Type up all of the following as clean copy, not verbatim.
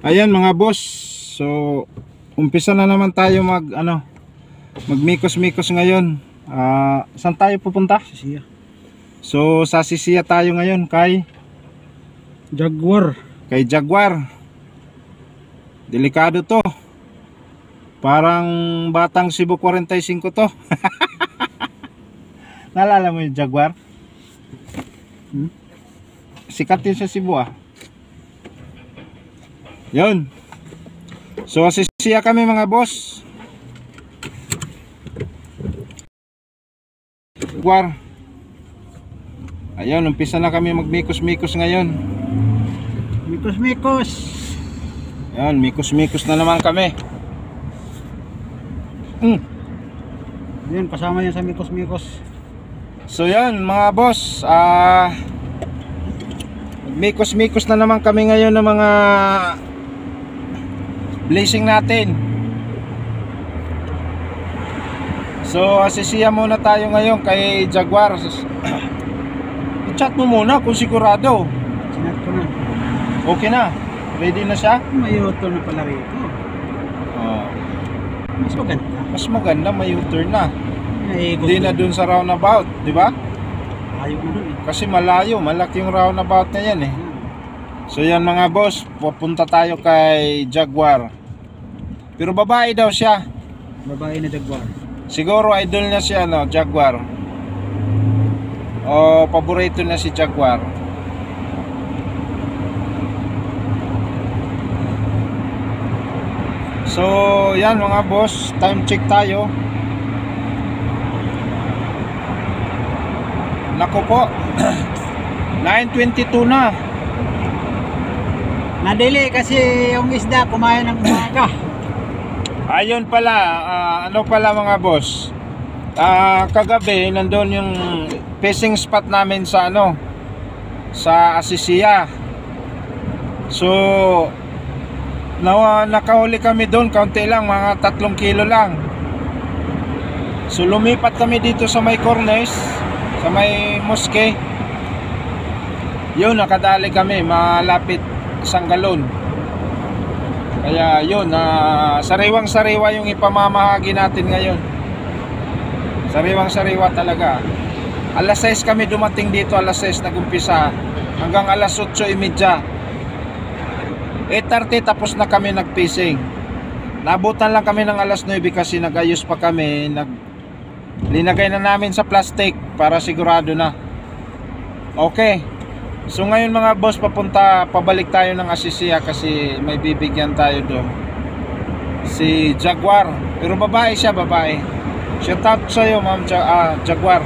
Ayan mga boss. So umpisa na naman tayo magmikos-mikos ngayon. Saan tayo pupunta? Sisiya. So sa Sisiya tayo ngayon kay Jaguar. Delikado to. Parang batang Cebu 45 to. Naalala mo yung Jaguar? Sikat yun sa Cebu Yun. So Sisiya kami mga boss. Jaguar. Ayun, umpisa na kami magmikos-mikos ngayon. Mikos-mikos. Ayun, mikos-mikos na naman kami. Yan, kasama yan sa mikos-mikos. So yan mga boss, mikos-mikos na naman kami ngayon ng mga blessing natin. So Sisiya muna tayo ngayon kay Jaguar. I-chat mo muna kung sigurado. Sinat ko na. Okay na? Ready na siya? May U-turn na pala rito. Mas maganda. Mas maganda may U-turn na. Hindi na dun sa roundabout, di ba? Ayaw mo dun Kasi malayo, malaki yung roundabout na yan So yan mga boss, pupunta tayo kay Jaguar. Pero babae daw siya. Babae na Jaguar. Siguro idol niya siya Jaguar. O paborito na si Jaguar. So yan mga boss, time check tayo. Naku po. 9:22 na. Nadili kasi yung isda kumain ng umaga. Ayun pala, ano pala mga boss, kagabi nandun yung fishing spot namin sa sa Sisiya. So nakahuli kami doon, kaunti lang, mga 3 kilo lang. So lumipat kami dito sa may Cornes, sa may Mosque. Yun, nakadali kami, malapit isang galon. Kaya yun, sariwang sariwa yung ipamamahagi natin ngayon. Sariwang sariwa talaga. Alas 6 kami dumating dito, alas 6 nagumpisa hanggang alas 8:30. 8:30 tapos na kami nagfishing. Nabutan lang kami ng alas 9 kasi nagayos pa kami, linagay na namin sa plastic para sigurado na. Okay. So ngayon mga boss, pabalik tayo ng Sisiya kasi may bibigyan tayo doon. Si Jaguar. Pero babae siya, babae. Shout out sa'yo ma'am Jaguar.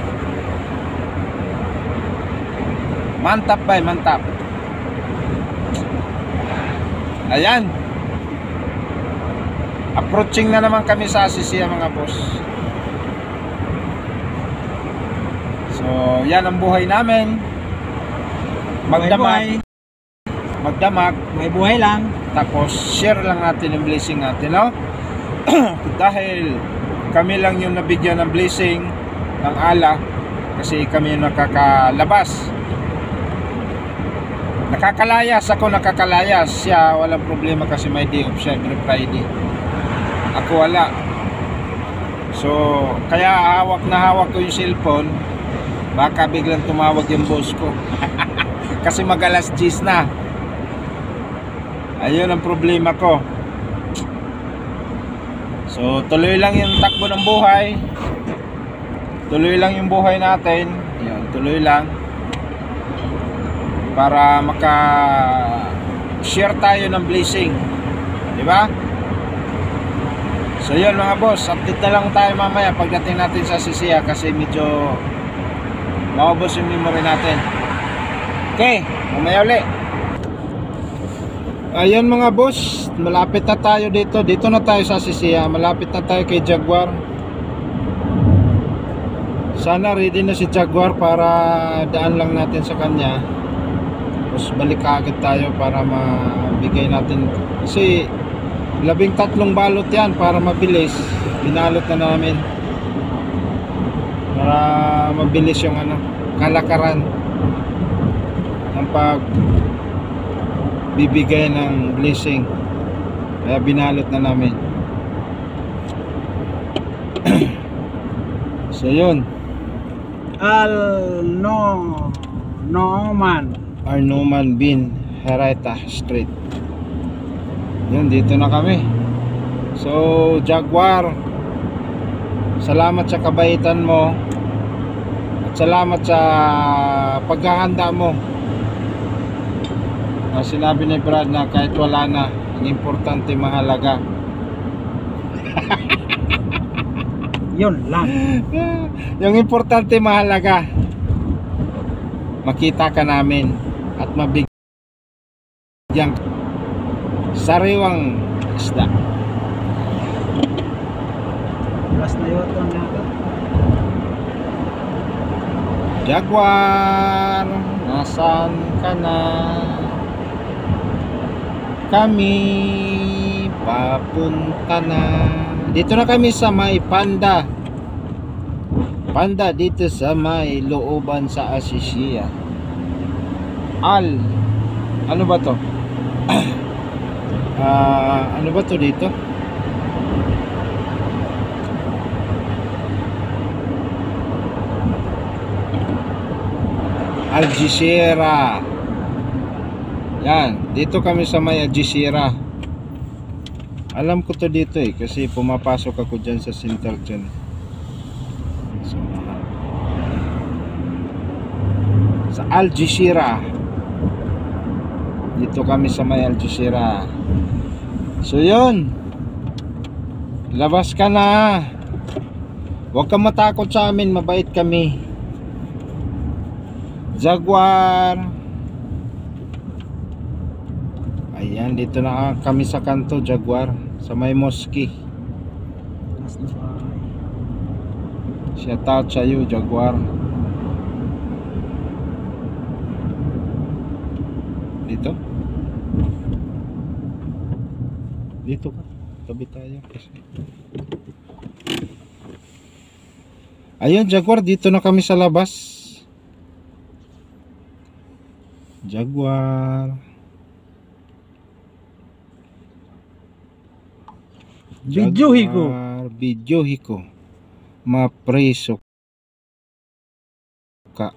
Mantap ba? Mantap. Ayan. Approaching na naman kami sa Sisiya mga boss. So yan ang buhay namin. Magdamag, may buhay lang. tapos share lang natin yung blessing natin, dahil kami lang yung nabigyan ng blessing ng Allah, kasi kami yung nakakalabas. Ako nakakalayas, siya walang problema kasi may day off siya every Friday. Ako wala. So kaya hawak ko yung cellphone, baka biglang tumawag yung boss ko. Kasi mag-alas 10 na. Ayun ang problema ko. So tuloy lang yung takbo ng buhay. Tuloy lang yung buhay natin. Yan, tuloy lang. Para maka-share tayo ng blessing. Diba? So yun mga boss, update na lang tayo mamaya pagdating natin sa Sisiya kasi medyo maubos yung memory natin. Okay, mamaya uli. Ayan mga boss, malapit na tayo dito. Dito na tayo sa Sisiya. Malapit na tayo kay Jaguar. Sana ready na si Jaguar para daan lang natin sa kanya. Tapos balik agad tayo para mabigay natin. Kasi 13 balot yan para mabilis. Binalot na namin para mabilis yung kalakaran ng bibigay ng blessing. Kaya binalot na namin. So yun, Noman. Arnoman bin Hereta Street. Yun, dito na kami. So Jaguar, salamat sa kabaitan mo at salamat sa paghahanda mo. Sinabi ni Brad na kahit wala na, ang importante mahalaga. Yun lang. Yung importante mahalaga, makita ka namin at mabigyan sariwang isda. Last na yun na. Jaguar, nasaan ka na? Kami papunta na. Dito na kami sa may Panda dito sa may looban sa Asisia. Ano ba to? Ano ba to dito? Algeciras. Yan, dito kami sa may Algeciras. Alam ko to dito kasi pumapasok ako dyan sa center dyan. So, sa Algeciras. Dito kami sa may Algeciras. So yun, labas ka na. Huwag kang matakot sa amin, mabait kami. Jaguar. Ayan, dito na kami sa kanto, Jaguar, sa may mosque. Shout out sa iyo, Jaguar. Dito ka, tabi tayo kasi. Ayun, Jaguar, dito na kami sa labas. Jaguar. Videohi ko. Mapreso ka.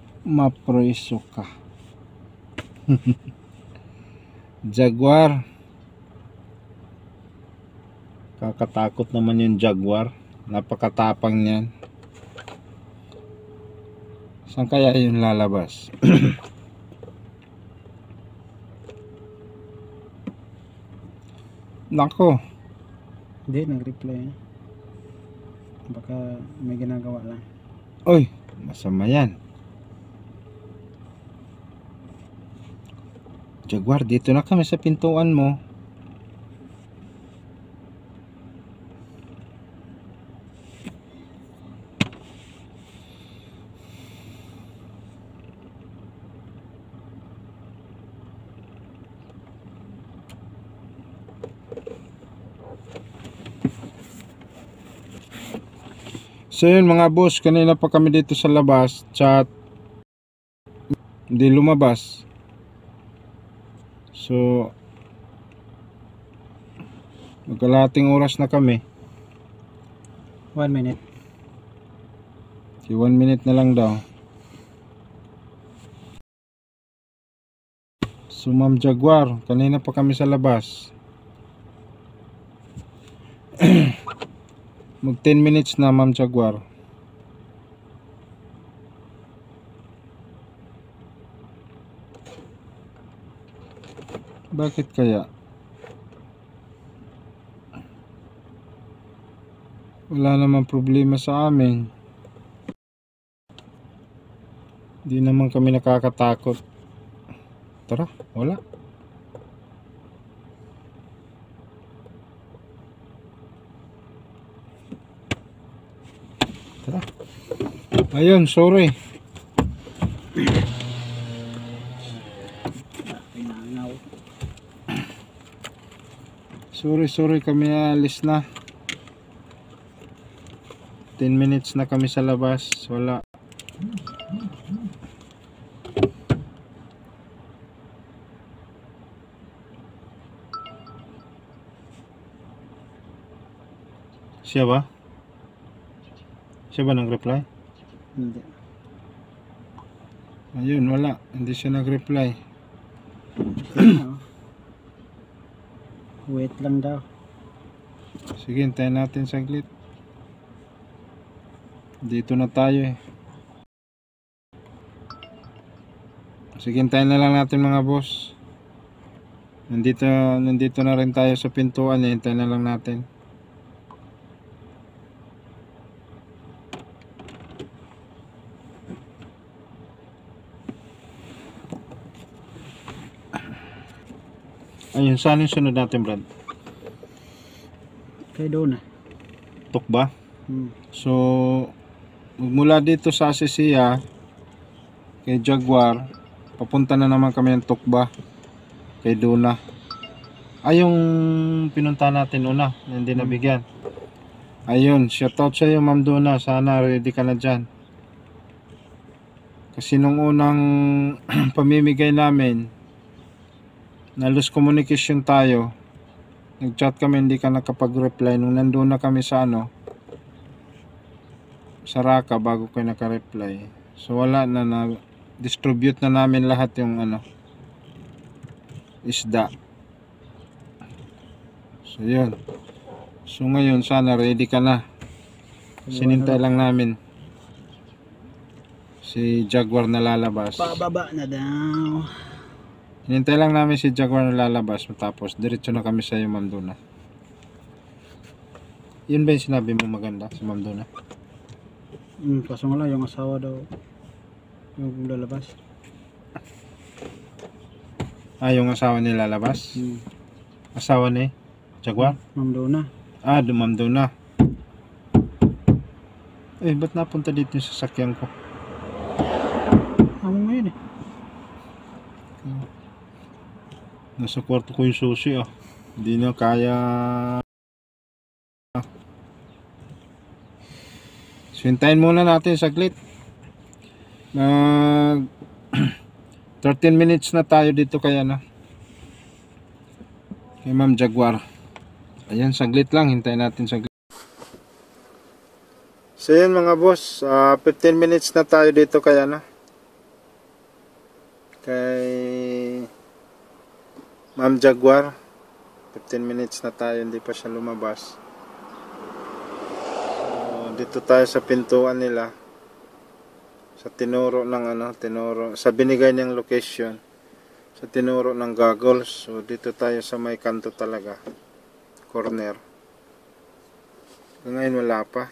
Jaguar. Kakatakot naman yung Jaguar. Napakatapang niyan. Saan kaya yun lalabas? Nako. Hindi, nag-reply. Baka may ginagawa lang. Oy, masama yan. Jaguar, dito na kami sa pintuan mo. So yun mga boss, kanina pa kami dito sa labas, chat, hindi lumabas. So magkalating oras na kami. 1 minute. 1 minute na lang daw. So Ma'am Jaguar, kanina pa kami sa labas. Mag 10 minutes na, Ma'am Jaguar. Bakit kaya? Wala naman problema sa amin. Di naman kami nakakatakot. Tara, wala. Tara. Ayun, sorry. Sorry, kami alis na. 10 minutes na kami sa labas. Wala. Siya ba? Siya ba nag-reply? Hindi. Ayun, wala. Hindi siya nag-reply. Wait lang daw. Sige, hintayin natin saglit. Dito na tayo eh. Sige, hintayin na lang natin mga boss. Nandito na rin tayo sa pintuan eh. Hintayin na lang natin. Ayun, saan yung sunod natin, Brad? Kay doon na. Tukba? Hmm. So, mula dito sa Asisia kay Jaguar, papunta na naman kami ng Tukba kay Duna. Ay, yung pinunta natin una, hindi nabigyan. Ayun, shoutout sa iyo, Ma'am Duna. Sana ready ka na dyan. Kasi nung unang pamimigay namin, na lost communication tayo. Nag-chat kami, hindi ka nakapag-reply. Nung nandun na kami sa sa Raqqa bago kayo naka-reply. So wala na, distribute na namin lahat yung isda. So yun. So ngayon sana ready ka na. Sinintay lang namin si Jaguar na lalabas. Pababa na daw. Hinintay lang namin si Jaguar na lalabas, tapos diretso na kami sa iyo, Ma'am Duna. Yun ba yung sinabi mo maganda si Ma'am Duna? Kaso nga lang yung asawa daw yung lalabas. Ah, yung asawa ni lalabas? Asawa ni Jaguar? Ma'am Duna. Ah, Ma'am Duna. Eh, ba't napunta dito yung sasakyan ko? Amo ngayon eh. Nasa kwarto ko yung susi ah. Hindi na kaya. So, hintayin muna natin saglit. 13 minutes na tayo dito kaya kay Ma'am Jaguar. Ayan, saglit lang. Hintayin natin saglit. So yun mga boss, 15 minutes na tayo dito kaya kay Ma'am Jaguar. 15 minutes na tayo, hindi pa siya lumabas. So, dito tayo sa pintuan nila. Sa tinuro ng sa binigay niyang location. Sa tinuro ng goggles. So dito tayo sa may kanto talaga. Corner. Ngayon wala pa.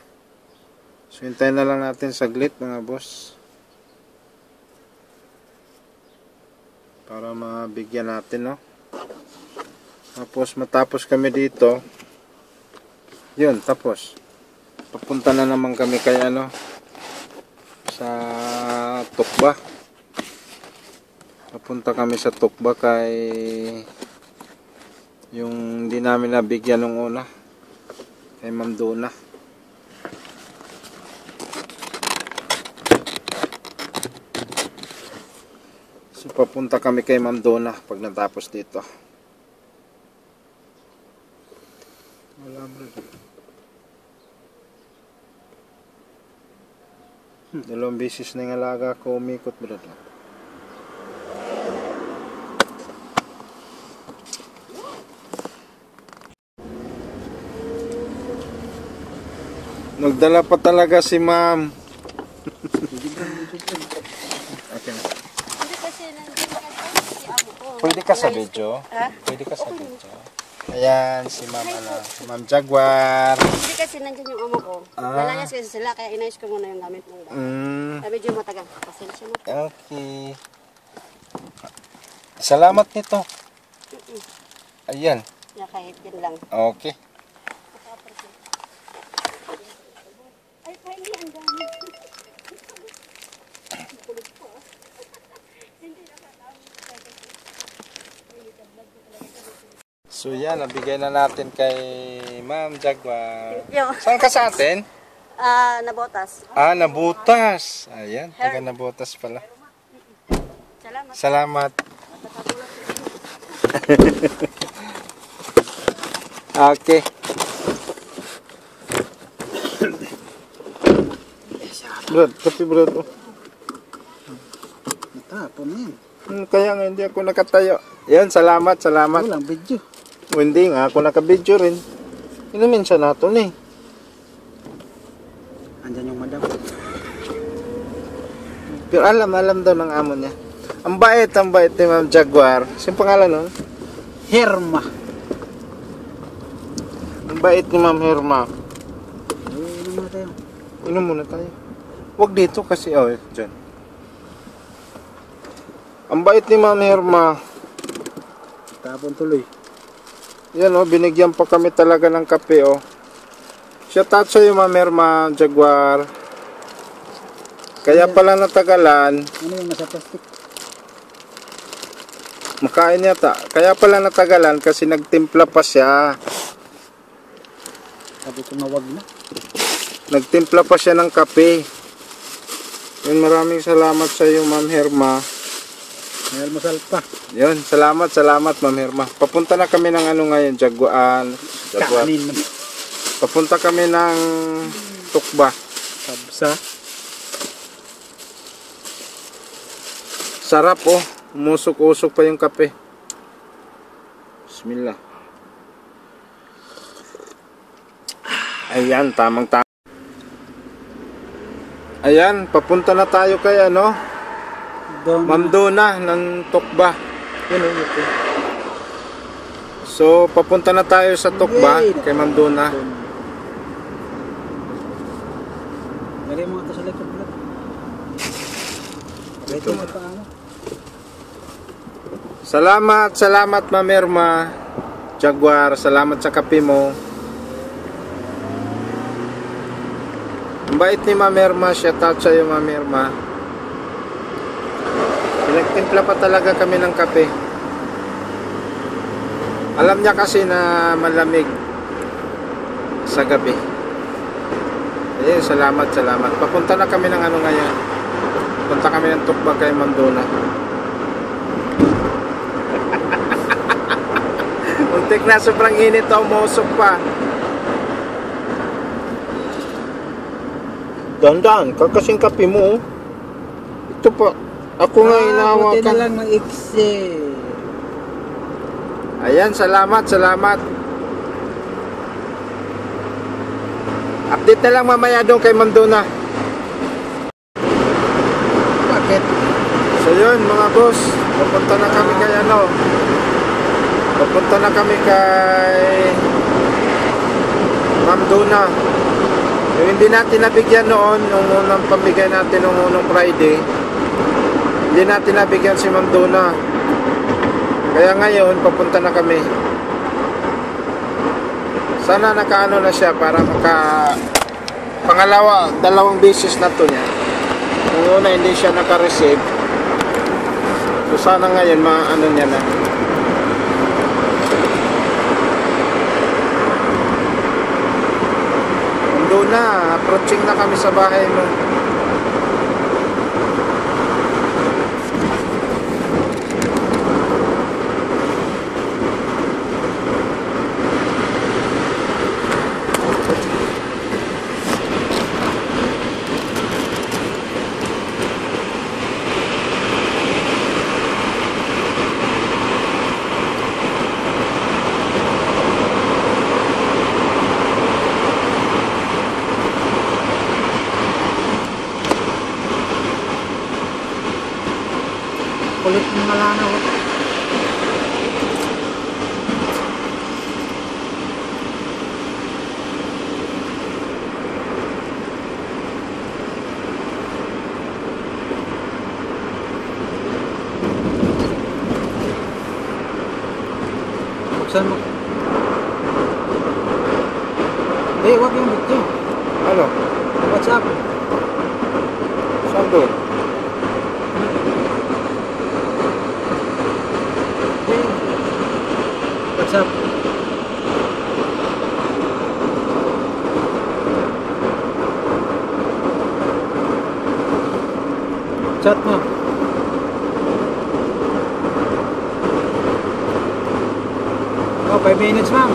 So hintayin na lang natin saglit mga boss. Para mabigyan natin Tapos matapos kami dito, yun, tapos papunta na naman kami kay sa Tukba. Papunta kami sa Tukba kay yung hindi namin nabigyan nung una, kay Ma'am Duna. So papunta kami kay Ma'am Duna pag natapos dito. Wala bro. Dalawang beses na yung alaga ko umikot bro. Nagdala pa talaga si Ma'am. Okay na. Pwede ka sa video? Pwede ka sa video. Ayan, si Ma'am Ma'am Jaguar. Hindi kasi nandiyan yung amo ko. Nalayas kasi sila, kaya inayos ko muna yung gamit mong medyo matagal. Pasensya na. Okay. Salamat nito. Ayan. Kahit yun lang. Okay. Ay, hindi ang dami. So yan, nabigay na natin kay Ma'am Jaguar. Yo. Saan ka sa atin? Nabotas. Ah, Nabotas. Ayan, taga Nabotas pala. Salamat. Salamat. Okay. Brad, kape Brad. Oh. Natapon na yan. Kaya nga hindi ako nakatayo. Yan, salamat. Walang video. Hindi nga, ako nakabidyo rin. Inumin siya nato eh. Andyan yung madam. Pero alam daw ng amo niya. Ang bait ni Ma'am Jaguar. Sino pangalan nun? Herma. Ang bait ni Ma'am Herma. Inom muna tayo. Inom muna tayo. Huwag dito kasi, dyan. Ang bait ni Ma'am Herma. Tapon tuloy. Yan binigyan pa kami talaga ng kape Shout out sa'yo Ma'am Herma Jaguar. Kaya pala natagalan. Ano yung nasa plastic? Makain yata. Kaya pala natagalan kasi nagtimpla pa siya. Sabi ko na wag na. Nagtimpla pa siya ng kape. Yun, maraming salamat sa iyo Ma'am Herma. May almusal pa. Yun, salamat Ma'am Herma. Papunta na kami ng ngayon, Jaguar. Kanin. Papunta kami ng Tukba. Sabsa. Sarap umusok-usok pa yung kape. Bismillah. Ayan, tamang-tama. Ayan, papunta na tayo kay Ma'am Dona ng Tukba. Yun ito. So, papunta na tayo sa Tukba kay Ma'am Dona. Lagay mo ito sa likod mo. Ito mo pa mo. Salamat Ma'am Herma Jaguar. Salamat sa kape mo. Ang bait ni Ma'am Herma. Shout out sa'yo Ma'am Herma. Pinagtimpla pa talaga kami ng kape. Alam niya kasi na malamig sa gabi. Ayun, salamat. Papunta na kami ng ngayon. Punta kami ng Tukba kay Ma'am Dona. Muntik na, sobrang init umusok pa. Dandan, kakasing kape mo. Ito pa. Ako nga inahawakan. Buti na lang maiksi. Ayan, salamat. Update na lang mamaya doon kay Ma'am Dona. Bakit? So yun mga boss, papunta na kami kay Papunta na kami kay Ma'am Dona. Yung hindi natin nabigyan noon, nung unang pamigay natin nung unang Friday, hindi natin nabigyan si Ma'am Dona. Kaya ngayon, papunta na kami. Sana nakaano na siya para dalawang beses na to niya. Nung una hindi siya naka-receive. So sana ngayon maano niya na. Doon na, approaching na kami sa bahay mo. Kulit ng malanaw. Buksan mo. Wag yung video. Ano? WhatsApp. Saan doon? WhatsApp. Chat mo. Oh, 5 minutes, ma'am.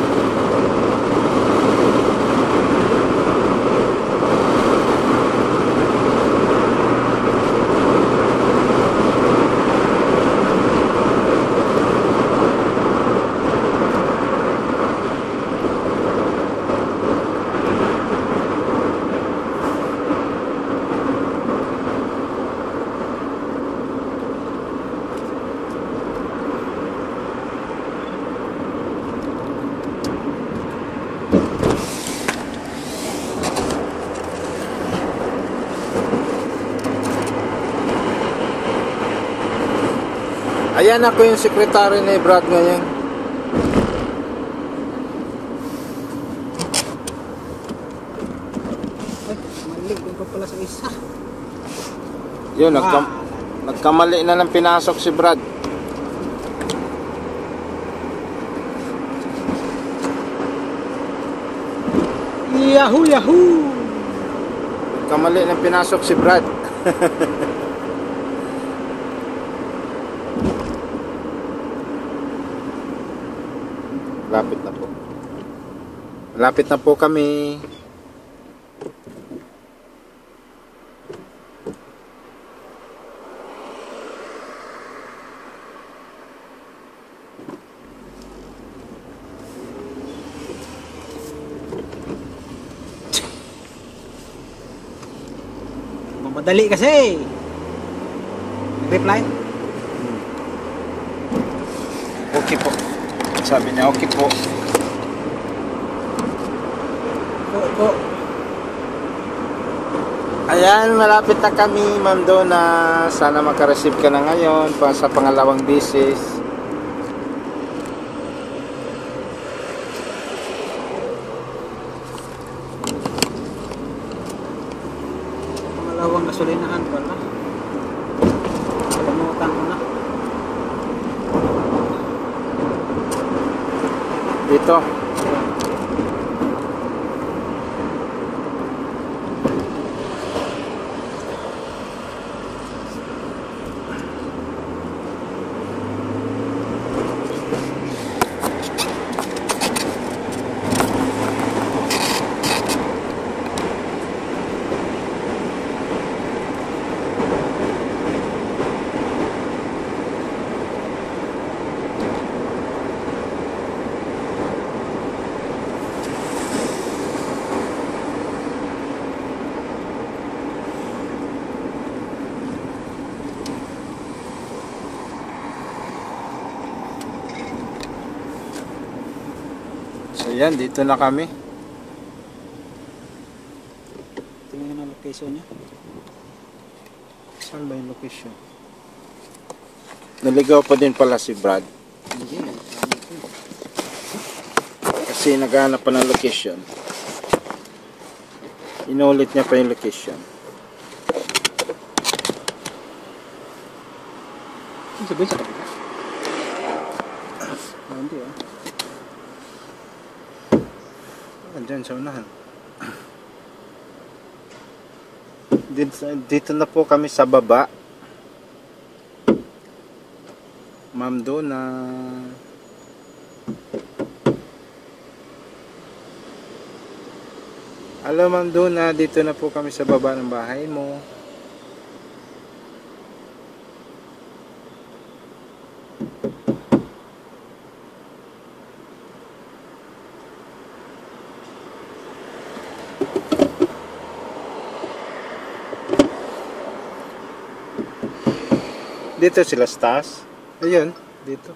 Ayan, ako yung sekretary ni Brad ngayon. Ay, mali. Doon pa pala sa isa. Yun, nagkamali na ng pinasok si Brad. Yahoo! Yahoo! Kamali ng pinasok si Brad. Lapit na po. Lapit na po kami. Mamadali kasi. Nag-reply? Okay po. Sabi niya, okay po. Po. Ayan, malapit na kami, Ma'am Donna. Sana makareceive ka na ngayon pa sa pangalawang bisis. Pangalawang gasolinahan pala. Kalimutan ko na. Dito. So yan, dito na kami. Tingnan ang location niya. Saan ba yung location? Naligaw pa din pala si Brad. Hindi. Kasi naghahanap pa ng location. Inulit niya pa yung location. Ano sabihin sa kabila? Hindi ah. Andyan sa unahan. Dito na po kami sa baba. Ma'am Donna. Hello Ma'am Donna, dito na po kami sa baba ng bahay mo. Dito sila sa taas. Ayun, dito.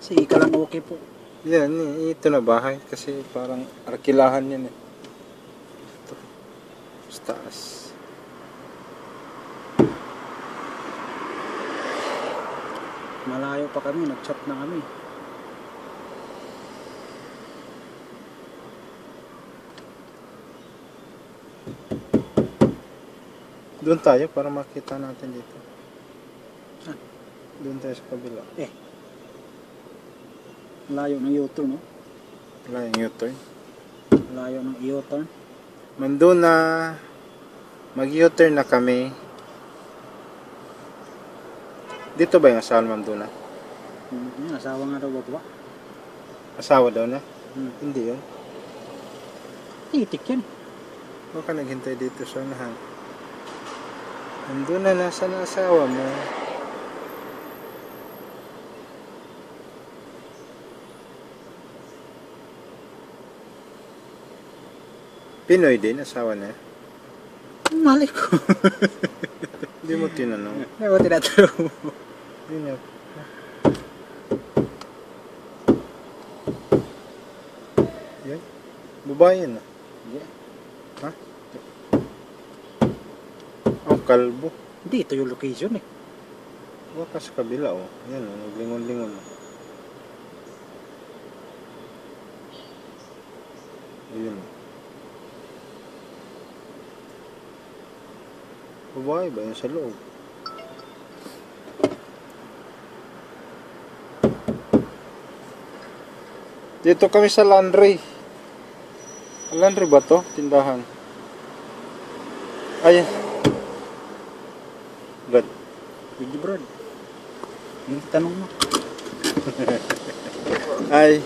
Sige ka lang okay po. Yan, ito na bahay. Kasi parang arkilahan yan eh. Ito. Sa taas. Malayo pa kami, nag-chat na kami. Doon tayo para makita natin dito. Saan? Doon tayo sa kabila. Malayo ng U-turn, no? Wala yung U-turn. Malayo ng U-turn. Ma'am Donna, mag-U-turn na kami. Dito ba yung asawa ni Ma'am Donna? Yan, asawa nga daw ba? Asawa daw na? Hmm. Hindi yun. Titik yan. Huwag ka naghintay dito sa unahan. Ma'am Donna, nasa na asawa mo? Pinoy din, asawa na. Mali ko. Hindi mo tinanong. Hindi mo tinatanong mo. Hindi niya. Yan. Babae yan ah. Hindi. Ha? Oh, kalbo. Hindi, ito yung location eh. Huwag ka sa kabila, oh. Yan, oh. Naglingon-lingon. Ayun. Babae ba yun sa loob? Dito kami sa laundry. Laundry ba to? Tindahan. Ayan. Brad. Hindi Brad. Yung tanong mo. Ay.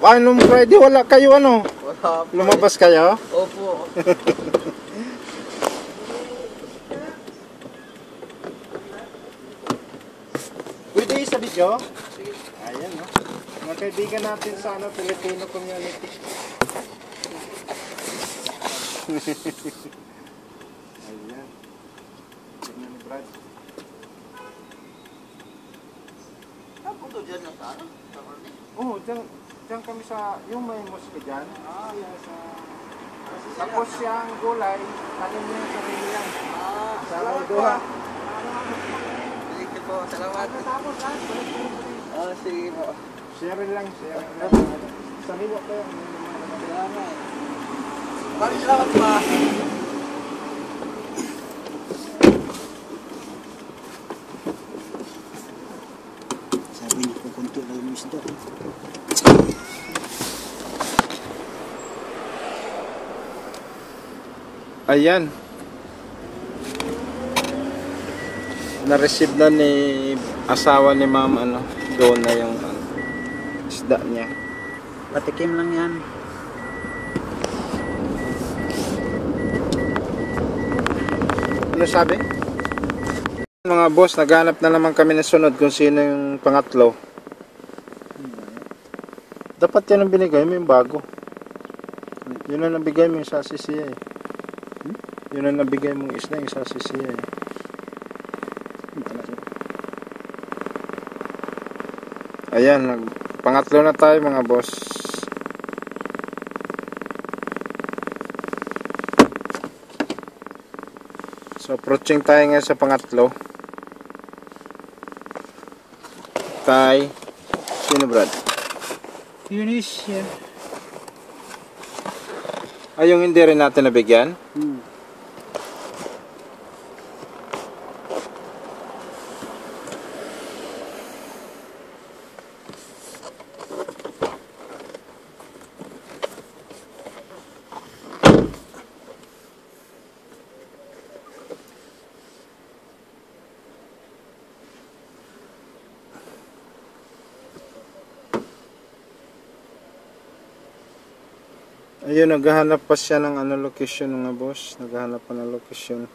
Anong Friday wala kayo ano? Wala po. Lumabas kayo? Opo. Pwede sa video? Ayan, no? Mga kaibigan natin sa Filipino community. Ayan. Tignan ni Brad. Punto dyan na sa ano? Sa korne? Oo, dyan kami sa, yung may mosque dyan. Yes. Tapos yung gulay, tanim niya yung sarili yan. Salamat po. Doha. Sige po, salamat. Sige po. Share lang, share lang. Sa hiwa ko yung Salamat. Maraming salamat pa. Sabi niya, kukunti lang yung isda. Ayan. Na-receive na ni asawa ni ma'am ano, doon na yung isda niya. Patikim lang yan. Ano sabi? Mga boss, naghanap na naman kami ng sunod kung sino yung pangatlo. Dapat yan ang binigay mo yung bago. Yun ang nabigay mo yung sasisiya eh. Yun ang nabigay mong isda yung sasisiya eh. Ayan, pangatlo na tayo mga boss. So approaching tayo ngayon sa pangatlo. Kay sino Brad? Eunice, yan. Ay, yung hindi rin natin nabigyan? Ayun, naghahanap pa siya ng ano location mga boss. Naghahanap pa ng location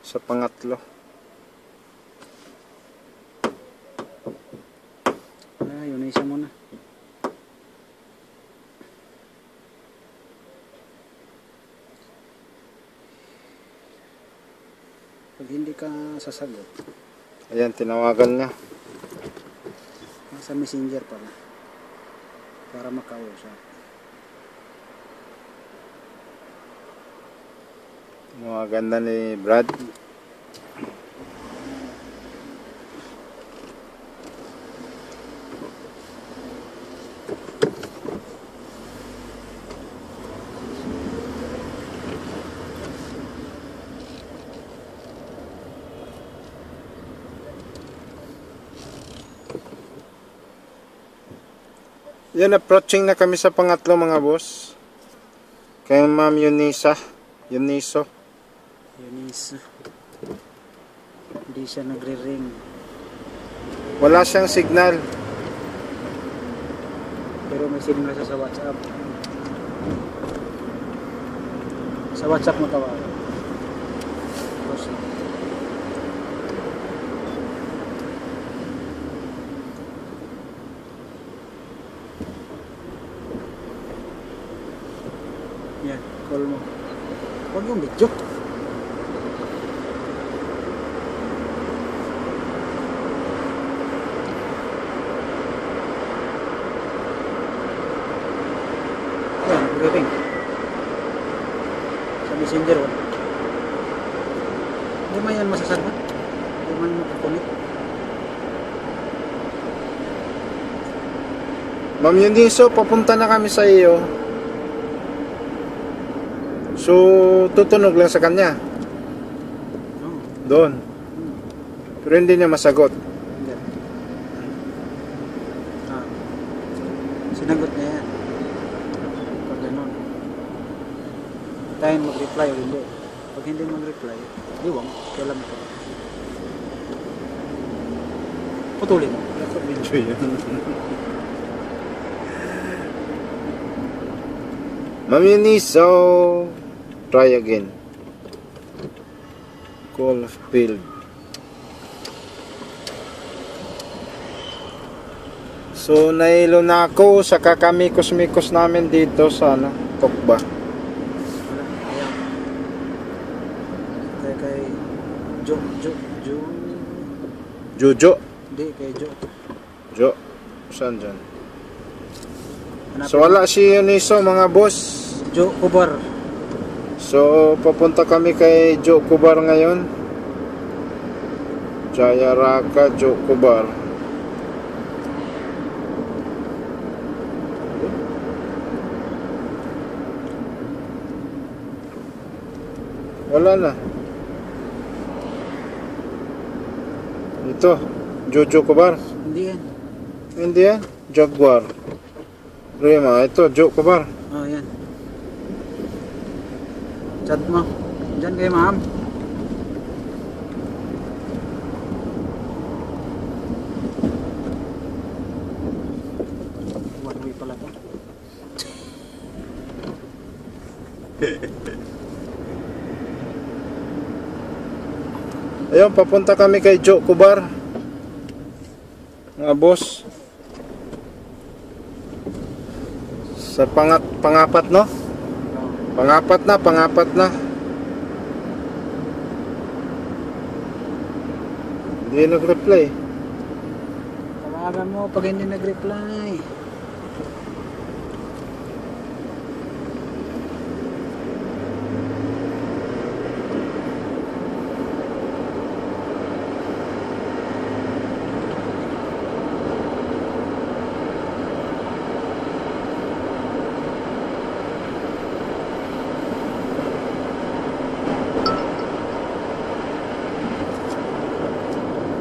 sa pangatlo. Yun na isa muna. Pag hindi ka sasagot, Ayan, tinawagan niya. nasa messenger pala. Para makausap. Tinawagan na ni Brad. Yan, approaching na kami sa pangatlo mga boss. Kay Ma'am Eunice. Eunice. Hindi siya nagre-ring. Wala siyang signal. Pero may signal siya sa WhatsApp. Sa WhatsApp mo tawagan. Tapos, yan, call mo. Huwag yung video. Yan, nagre-ring. Sa messenger, oh. Hindi maya yan masasagot. Hindi man makakulit. Ma'am Eunice, papunta na kami sa iyo. So, tutunog lang sa kanya. No. Doon. Pero hindi niya masagot. Hindi. Ah. Sinagot niya yan. Pag ganun. Tayo mag-reply o hindi. Pag hindi mag-reply, diwang, kailan ito. Putulin. Naka-video yan. Ma'am Eunice, so try again. Call field. So nailo na ako sa kakamikos-mikos namin dito sa Tokba. Wala. Ayaw. Kay Jojo. Hindi, kay Jo. Saan dyan? Hanapin So wala si Eunice, mga boss. Jo Kubar. So papunta kami kay Jo Kubar ngayon. Jayaraka Jo Kubar. Wala na. Ito, Jojo Kubar. Hindi yan. Hindi yan, Jaguar. Rima, ito, Jo Kubar. Oh, yan. Chat mo. Diyan kay ma'am. One way pala to. Ayun, papunta kami kay Jo Kubar. Mga boss. Sa pangapat, no? Pangapat na. Hindi nag-reply. Tawagan mo pag hindi nag-reply.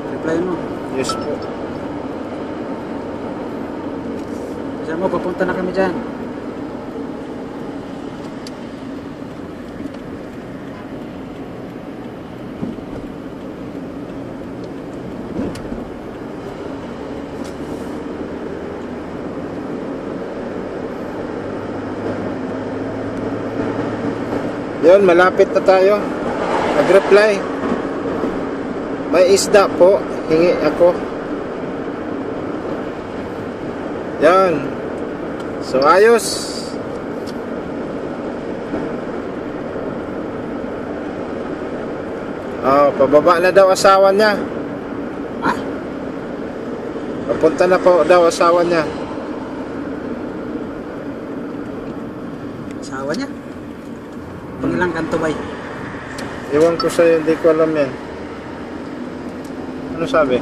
Reply mo. Yes po. Kasi mo, papunta na kami dyan. Yun, malapit na tayo. Nag-reply. May isda po. Hingi ako. Yan. So, ayos. Oh, pababa na daw asawa niya. Ha? Papunta na po daw asawa niya. Asawa niya? Pangilang kanto ba? Iwan ko sa'yo, hindi ko alam yan. Ano sabi?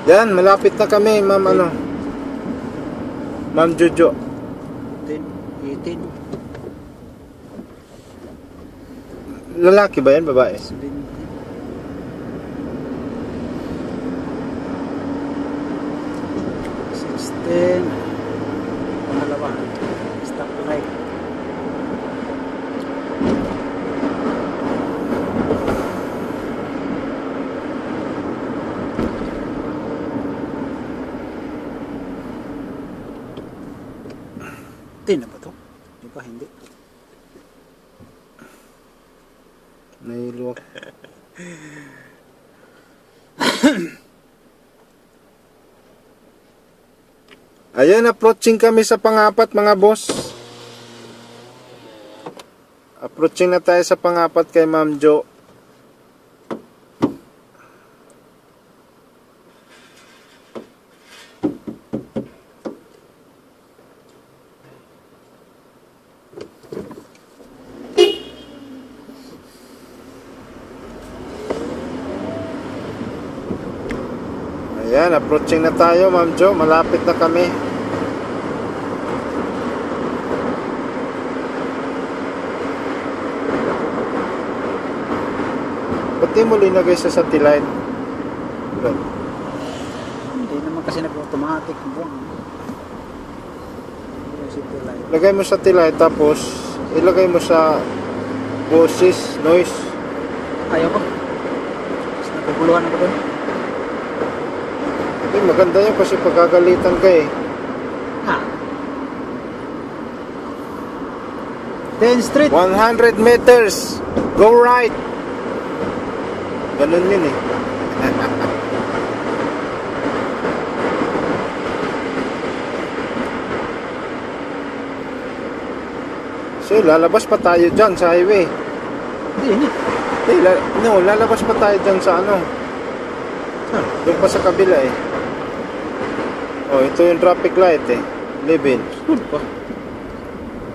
Yan, malapit na kami, ma'am ano. Ma'am Jojo. 10, 18, Lalaki ba yan, babae? 17, 16, pangalawa, stop light. Tin na ba to? Di ba hindi? Nailuwak. Ayan, approaching kami sa pangapat, mga boss. Approaching na tayo sa pangapat kay Ma'am Jo. Ayan, approaching na tayo, Ma'am Jo. Malapit na kami. Ba't di mo linagay sa satellite? Right. Hindi naman kasi nag-automatic yung buwang. Yung city light. Lagay mo sa satellite tapos ilagay mo sa boses, noise. Ayaw ko. Mas naguguluhan ako doon. Hindi, maganda yun kasi pagkagalitan ka eh. Ah. 10th Street. 100 meters. Go right. Ganun yun eh. So, lalabas pa tayo dyan sa highway. Hindi. No, lalabas pa tayo dyan sa ano. Doon pa sa kabila eh. Oh, ito yung traffic light eh. Livin. Good pa.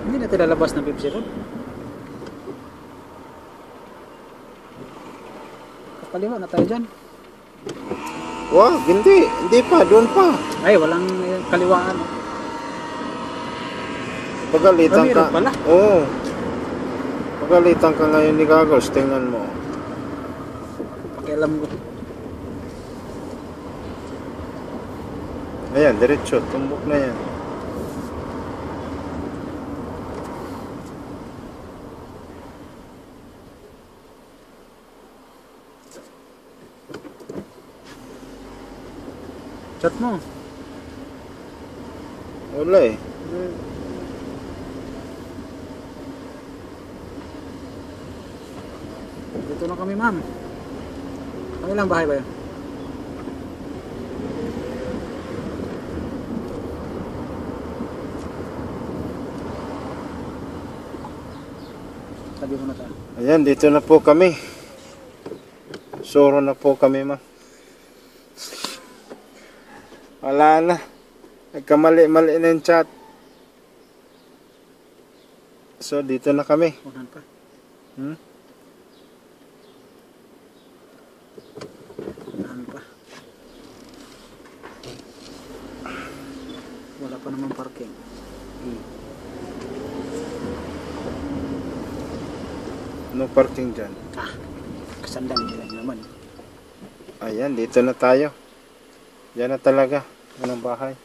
Hindi natin lalabas ng Pepsi Road. Kapaliwa na tayo dyan. Wow, hindi. Hindi pa, doon pa. Ay, walang kaliwaan. Pagalitan ka. Meron pala. Oo. Pagalitan ka ngayon ni Goggles, tingnan mo. Pakialam ko. Ayan, diretso. Tumbok na yan. Chat mo. Wala eh. Dito na kami, ma'am. Ang ilang bahay ba yun? Sabi mo na tayo. Ayan, dito na po kami. Soro na po kami, ma. Wala na. Nagkamali-mali na yung chat. So, dito na kami. Unahan pa. Hmm? Unahan pa. Wala pa naman parking. No parking dyan. Ah, kasandang nila naman. Ayan, dito na tayo. Diyan na talaga. Yan ang bahay.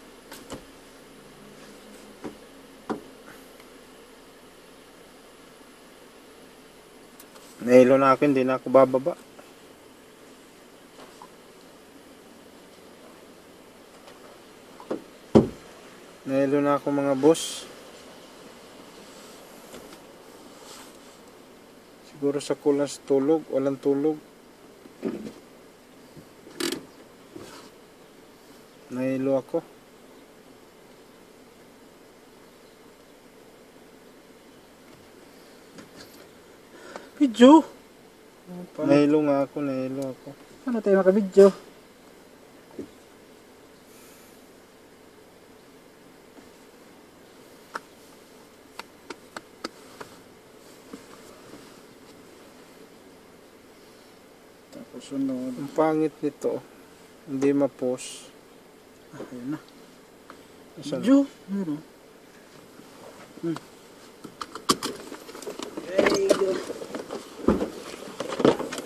Nahilo na ako, hindi na ako bababa. Nahilo na ako mga boss. Siguro sa kulang sa tulog, walang tulog. Nahilo ako. Video? Nahilo nga ako, nahilo ako. Ano tayo maka-video? Tapos sunod. Ang pangit nito. Hindi ma-post. Ah, ayun na. Asan? Video? Ano?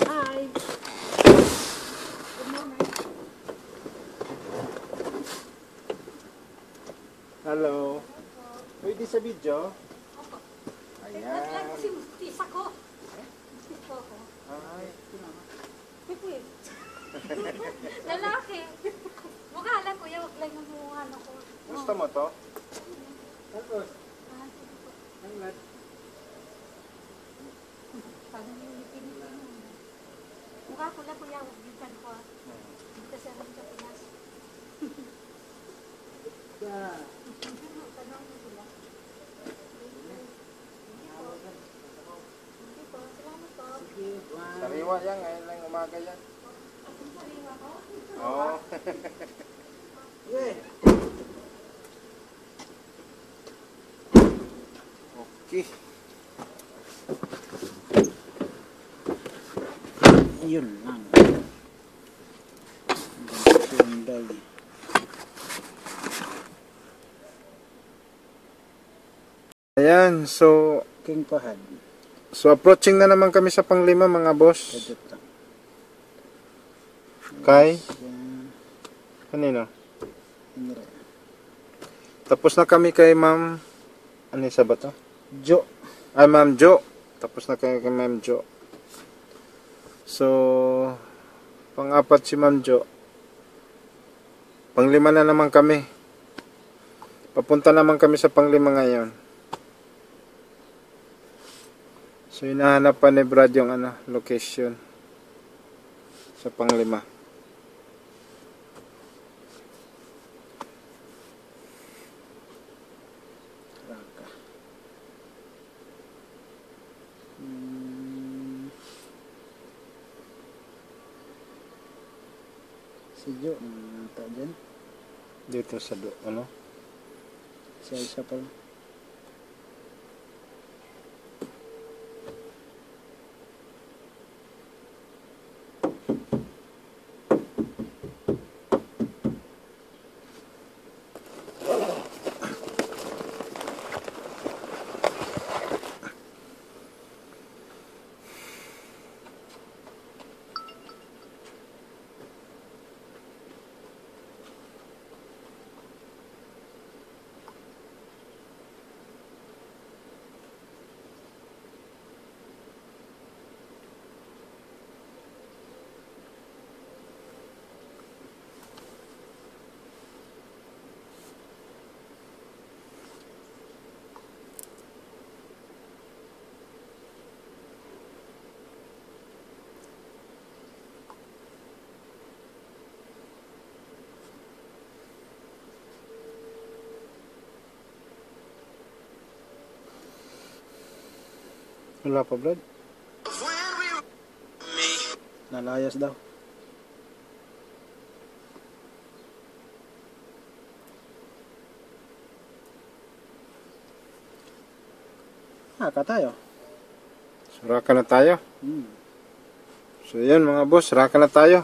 Hi. Hello. Pwede sa video? Ayan. Si tisa ko. Tisa ko. Ay. Pipit. Lalaki. Mukha lang kuya, wag lang yung mukha ko. Gusto mo to? Tapos, Ah, sige po. ang lat. Parang yung ngipin-ngipin mo. Mukha ko lang kuya, wag yung kan ko. Dito sa rin sa Pinas. Tanong mo sila. Hindi po, salamat po. Sariwa yan, ngayon lang umaga yan. Sariwa ko. Oo. Okay. Yun lang. Ganda. dali. Ayan, so King Pahad. approaching na naman kami sa panglima mga boss. Budget lang. Kay Yan. kanino? Hindi rin. Tapos na kami kay Ma'am ano isa ba to? Jo. Ay Ma'am Jo. Tapos na kami kay Ma'am Jo. So pang-apat si Ma'am Jo. Panglima na naman kami. Papunta naman kami sa panglima ngayon. So hinahanap pa ni Brad yung location sa panglima. Raka. Si Jo. Nata dyan. Dito sa Siya isa pa lang. Wala pa Brad? Nalayas daw. Haka tayo. Raka na tayo. Hmm. So yun mga boss, raka na tayo.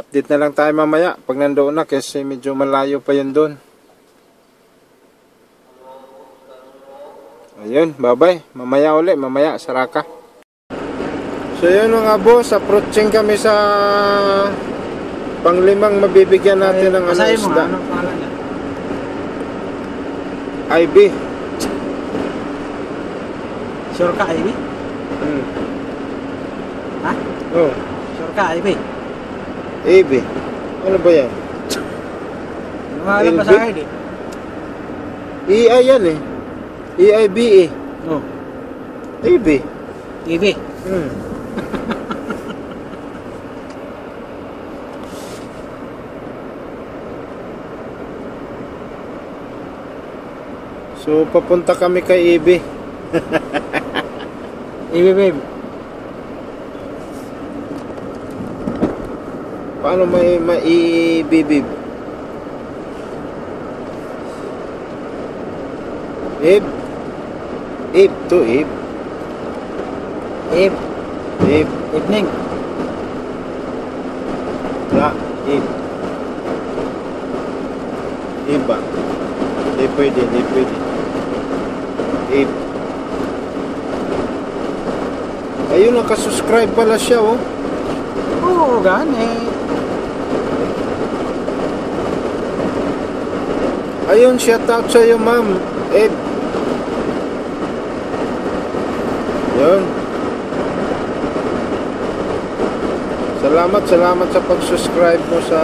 Update na lang tayo mamaya pag nandoon na kasi medyo malayo pa yun doon. Ayun, bye-bye. Mamaya uli, mamaya sa raka. So yun mga boss, approaching kami sa panglimang mabibigyan natin ng Basahin mo nga, isda. anong pangalan niya? IB. Sure ka, Ivy? Ha? Oh, Sure ka, Ivy? IB. Ano ba yan? Ano nga alam LB? ba sa akin eh? EI yan eh. EIBE. Oh, IB. Ivy. So papunta kami kay IB. Ivy, babe. Paano may maibibib? Ib. Ib to ib. Eve. Ib. Evening. Ya. Ib. Iba. Hindi pwede, hindi pwede. Ib. Ayun, nakasubscribe pala siya, oh. Oo, gani. Ayun, shout out sa'yo, ma'am. Ed. Yun. Salamat sa pag-subscribe mo sa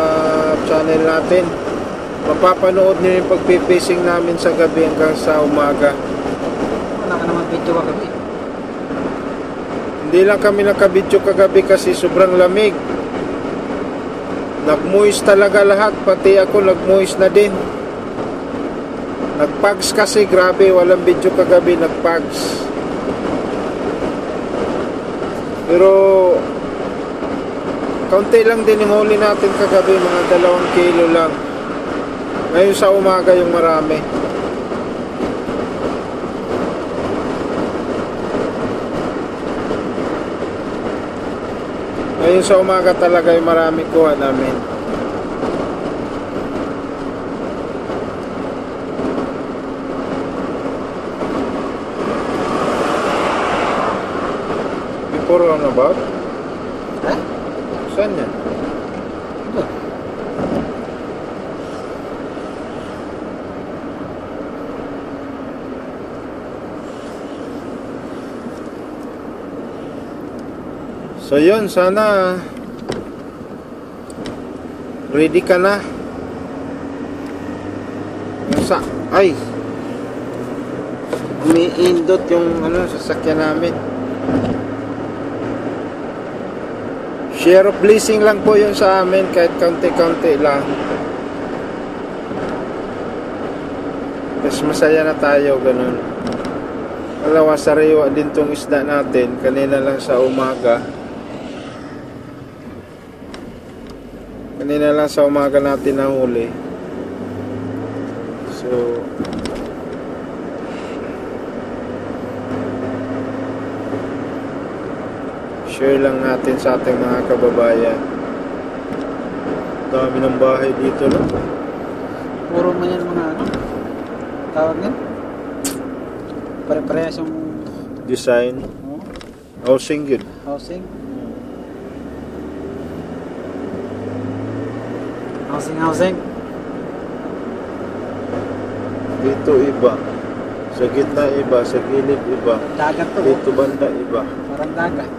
channel natin. Mapapanood niyo yung pagpipishing namin sa gabi hanggang sa umaga. Wala ka naman video kagabi. Hindi lang kami nakabidyo kagabi kasi sobrang lamig. Nagmoist talaga lahat, pati ako nagmoist na din. Nagpags kasi, grabe, walang video kagabi, nagpags. Pero kaunti lang din yung huli natin kagabi, mga 2 kilo lang. Ngayon sa umaga yung marami. Ngayon sa umaga talaga yung marami kuha namin. roundabout? Ha? Saan yan? Ito. So yun, sana ready ka na. Ay, umiindot yung sasakyan namin. Share of blessing lang po yun sa amin, kahit kaunti-kaunti lang. Mas masaya na tayo, ganun. Alawa, sariwa din tong isda natin. Kanina lang sa umaga. Kanina lang sa umaga natin nahuli. So, share lang natin sa ating mga kababayan. Dami ng bahay dito, no? Puro man yan mga tawag yan? Pare-parehas yung Design. Housing yun. housing. Housing. Dito iba. Sa gitna iba. Sa gilid iba. Dagat to. Dito banda iba. Parang dagat.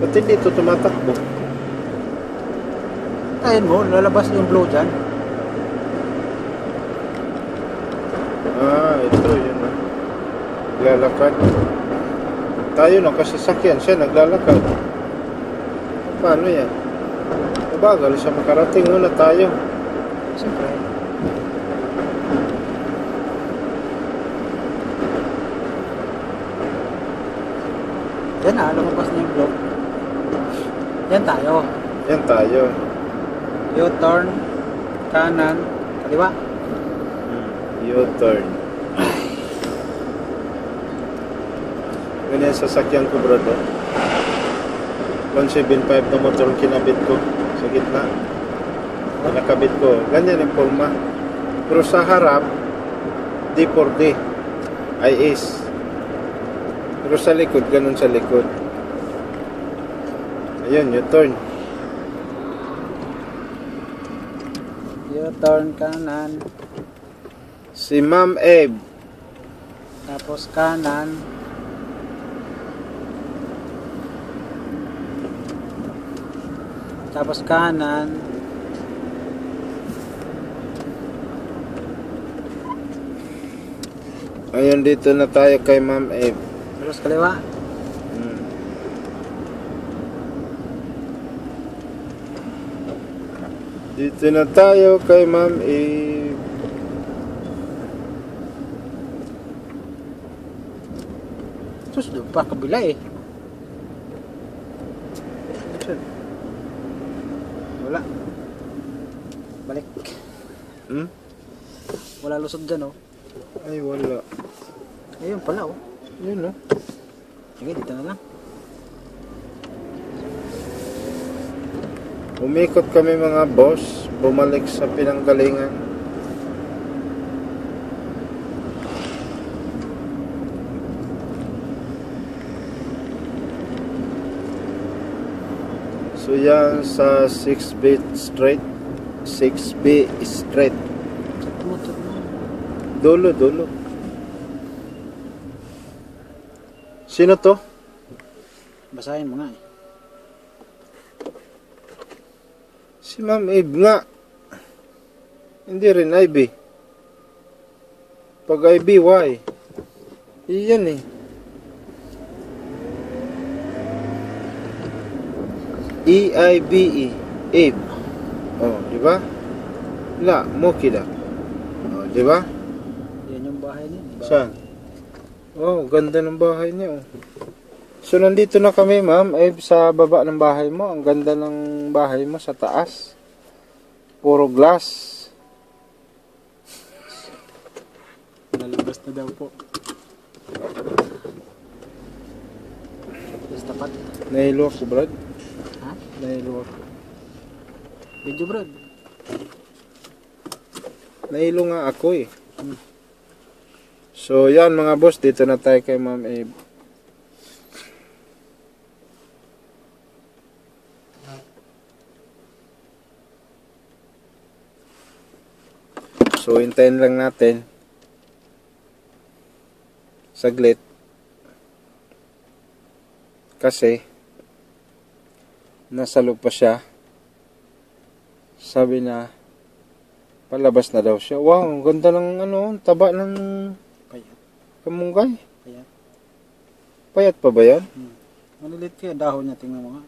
Ba't hindi ito tumatakbo? Ayun mo, lalabas yung blue dyan. Ito yun. Naglalakad. Tayo nakasasakyan. Siya naglalakad. Paano yan? Mabagal siya makarating. Muna tayo. Siyempre. Yan na, lumabas na yung blue. Yan tayo. Yan tayo. U-turn, kanan, kaliwa. U-turn. Ganyan sasakyan ko, brother. 175 na motor ang kinabit ko sa gitna. Nakabit ko. Ganyan yung forma. Pero sa harap, D4D. IS. Pero sa likod, ganun sa likod. Ayun, U-turn. U-turn, kanan. Si Ma'am Eve. Tapos kanan. Tapos kanan. Ayun, dito na tayo kay Ma'am Eve. Tapos kaliwa. Dito na tayo kay Ma'am Eve. Sus, doon pa kabila eh. Wala. Balik. Wala lusot dyan oh. Ay, wala. Ayun pala oh. Yun, no? Sige, dito na lang. Umikot kami mga boss. Bumalik sa pinanggalingan. So yan sa 6B Street. 6B Street. Motor mo. Dulo. Sino to? Basahin mo nga eh. Si Ma'am Eve nga. Hindi rin Ivy. Pag Ivy, why? Iyan eh. E-I-B-E. Eve. Oh, di ba? La, Mokida. Oh, di ba? Yan yung bahay niya. Saan? Oh, ganda ng bahay niya oh. So nandito na kami, Ma'am Eve, sa baba ng bahay mo. Ang ganda ng bahay mo sa taas. Puro glass. Lalabas na daw po. Tapos tapat. Nahilo ako, Brad. Ha? Nahilo ako. Video Brad. Nahilo nga ako eh. So, yan mga boss. Dito na tayo kay Ma'am Abe. So, hintayin lang natin. Saglit. Kasi, nasa loob pa siya. Sabi na, palabas na daw siya. Wow, ang ganda ng taba ng Payat. kamunggay. Payat. Payat pa ba yan? Malilit kaya dahon niya, tingnan mo nga.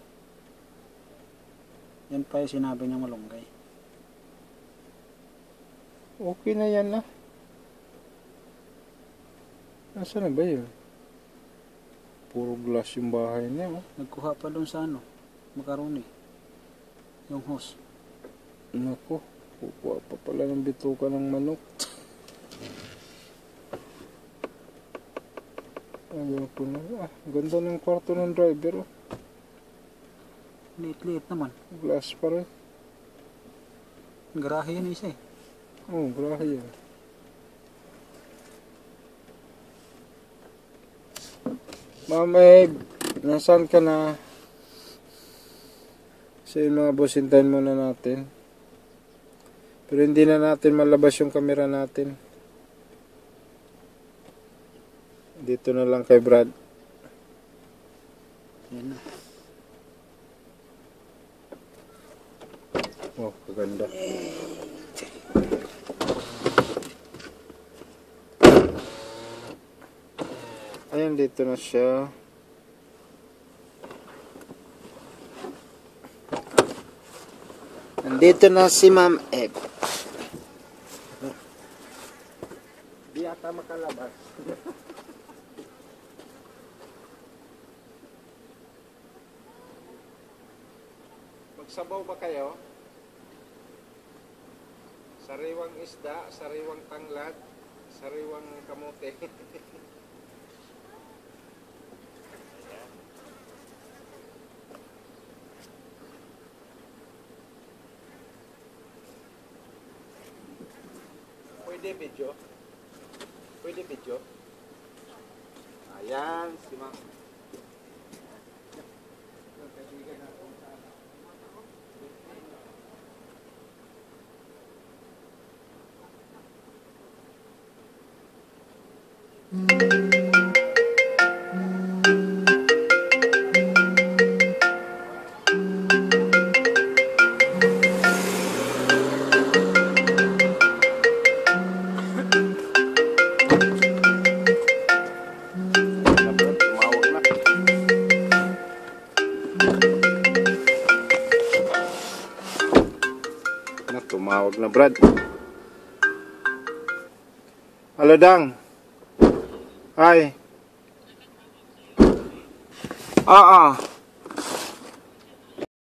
Yan pa yung sinabi niya malunggay. Okay na yan na. Nasaan na ba yun? Puro glass yung bahay niya. Oh. Nagkuha pa doon sa macaroni. Yung hose. Naku, kukuha pa pala ng bituka ng manok. Ayaw ko na. Ganda ng kwarto ng driver. Oh. Liit-liit naman. Glass pa rin. Garahe yan isa eh. Oh, grahe yan. Ma'am Abe, nasaan ka na? So yung mga boss, hintayin muna natin. Pero hindi na natin malabas yung camera natin. Dito na lang kay Brad. Yan na. Oh, kaganda. Ayan, dito na siya. Nandito na si Ma'am Abe. Di ata makalabas. Magsabaw ba kayo? Sariwang isda, sariwang tanglad, sariwang kamote. Pwede video? Pwede video? Ayan, si Ma'am. Tumawag na. Tumawag na, Brad. Hello, Dang. Hi.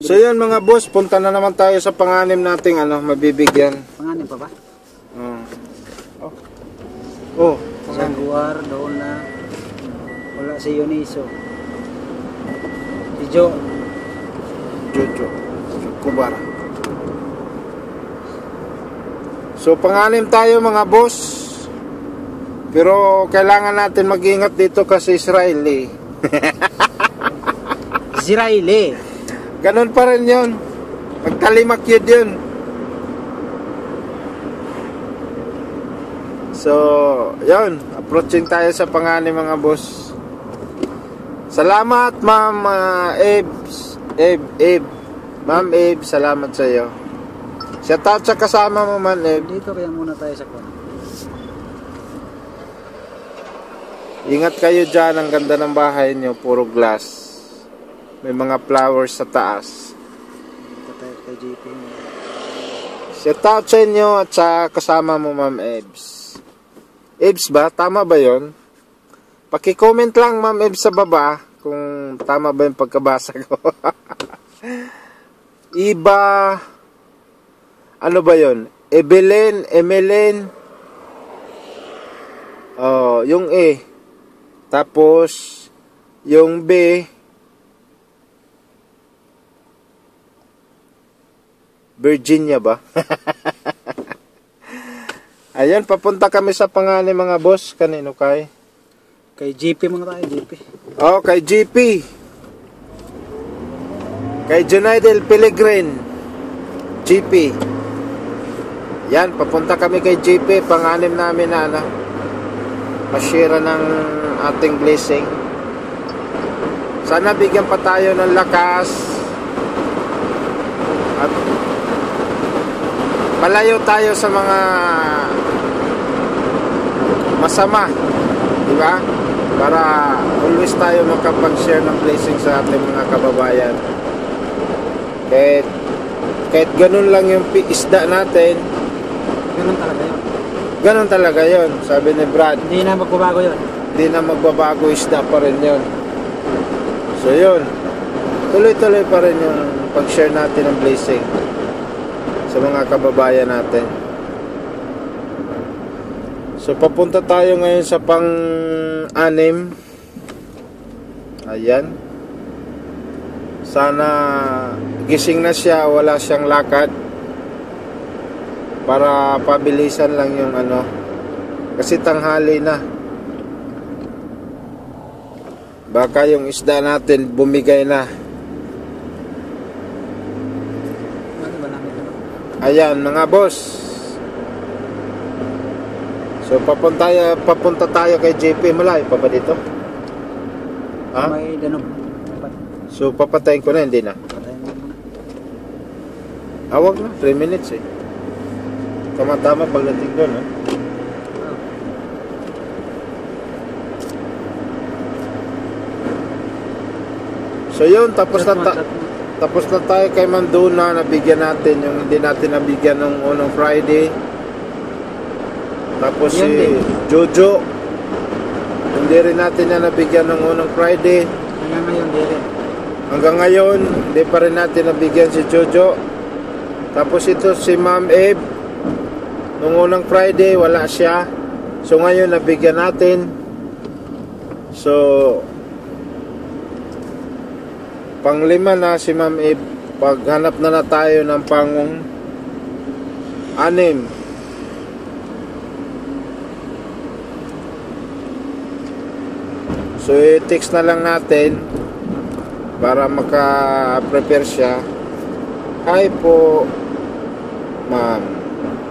So yun mga boss, punta na naman tayo sa panganim nating mabibigyan. Panganin pa ba? Oh, Jaguar, doon na. Wala si Eunice. Si Jo. Jojo. Kubara. So panganim tayo mga boss. Pero kailangan natin mag-ingat dito kasi Israeli. Israeli. Ganon pa rin yun. Magtalimak yun. So, yun. Approaching tayo sa panganim mga boss. Salamat Ma'am Abe. Ma'am Abe, salamat sa iyo. Shout out sa kasama mo, Ma'am Abe. Dito kaya muna tayo sa kwan. Ingat kayo dyan. Ang ganda ng bahay nyo. Puro glass. May mga flowers sa taas. Dito tayo kay JP. Shout out sa inyo at sa kasama mo, Ma'am Ebs. Ebs ba? Tama ba yon? Paki-comment lang, Ma'am Ebs, sa baba kung tama ba yung pagkabasa ko. Iba, ano ba yon? Emeline. Oh, yung E. Tapos, yung B. Virginia ba? Ayan, papunta kami sa pangalan mga boss. Kanino kay? Kay GP mga tayo, GP. Oh, kay GP. Kay Junaidel Pellegrin. GP. Yan, papunta kami kay GP. Panganim namin na ano. Pasira ng ating blessing. Sana bigyan pa tayo ng lakas. At palayo tayo sa mga masama. Diba? Para always tayo makapag-share ng blessing sa ating mga kababayan. Kahit ganun lang yung isda natin, Ganun talaga yun. ganun talaga yun. Sabi ni Brad, Hindi na magbabago yun. hindi na magbabago, isda pa rin yun. So yun, tuloy-tuloy pa rin yung pag-share natin ng blessing sa mga kababayan natin. So papunta tayo ngayon sa pang-anim. Ayan. Sana gising na siya, wala siyang lakad. Para pabilisan lang yung ano. Kasi tanghali na. Baka yung isda natin bumigay na. Ano ba namin ito? Ayan mga boss. So papunta tayo kay JP. Malayo pa ba dito? Ha? May danog. So papatayin ko na, hindi na. Patayin mo muna. Awag na, 3 minutes eh. Tama-tama pagdating doon, ha? So yun, tapos na tayo kay Manduna. Nabigyan natin yung hindi natin nabigyan ng unang Friday. Tapos Yan si din. Jojo, hindi rin natin na nabigyan ng unang Friday. Hanggang ngayon, di rin. Hanggang ngayon, hindi pa rin natin nabigyan si Jojo. Tapos ito si Ma'am Eve, nung unang Friday wala siya. So ngayon nabigyan natin. So panglima na si Ma'am Eve. Paghanap na tayo ng pangong anim. So i-text na lang natin para maka-prepare siya. Hi po, ma'am.